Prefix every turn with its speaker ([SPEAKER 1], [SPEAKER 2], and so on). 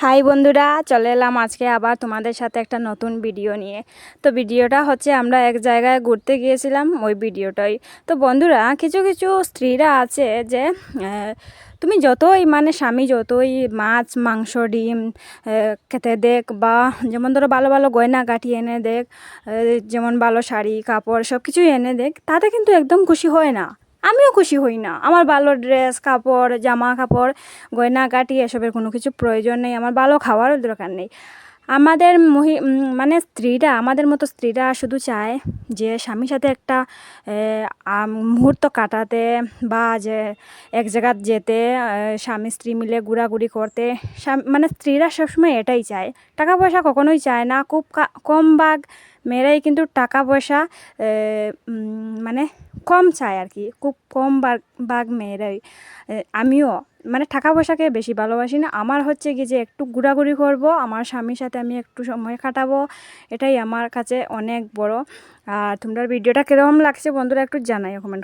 [SPEAKER 1] High বন্ধুরা, চলে এলাম আজকে আবার তোমাদের সাথে একটা নতুন ভিডিও নিয়ে। তো ভিডিওটা হচ্ছে আমরা এক জায়গায় ঘুরতে গিয়েছিলাম, ওই ভিডিওটাই। তো বন্ধুরা, কিছু কিছু স্ত্রীরা আছে যে তুমি যতই স্বামী যতই মাছ মাংস ডিম খেতে দেখ, বা যেমন ধরো ভালো ভালো গয়নাগাটি এনে দেখ, যেমন ভালো শাড়ি কাপড় সব কিছুই এনে দেখ, তাতে কিন্তু একদম খুশি হয় না। আমিও খুশি হই না। আমার ভালো ড্রেস কাপড় জামা কাপড় গয়নাগাটি এসবের কোনো কিছু প্রয়োজন নেই, আমার ভালো খাওয়ারও দরকার নেই। আমাদের স্ত্রীরা, আমাদের মতো স্ত্রীরা শুধু চায় যে স্বামীর সাথে একটা মুহূর্ত কাটাতে, বা যে এক জায়গায় যেতে, স্বামী স্ত্রী মিলে ঘোরাঘুরি করতে। স্ত্রীরা সবসময় এটাই চায়, টাকা পয়সা কখনোই চায় না। খুব কম ভাগ মেয়েরাই কিন্তু টাকা পয়সা মানে কম চায় আর কি, খুব কম ভাগ মেয়েরাই। আমিও টাকা পয়সাকে বেশি ভালোবাসি না। আমার হচ্ছে কি যে একটু ঘোরাঘুরি করব, আমার স্বামীর সাথে আমি একটু সময় কাটাবো, এটাই আমার কাছে অনেক বড়। আর তোমরা ভিডিওটা কীরকম লাগছে বন্ধুরা একটু জানাই কমেন্ট।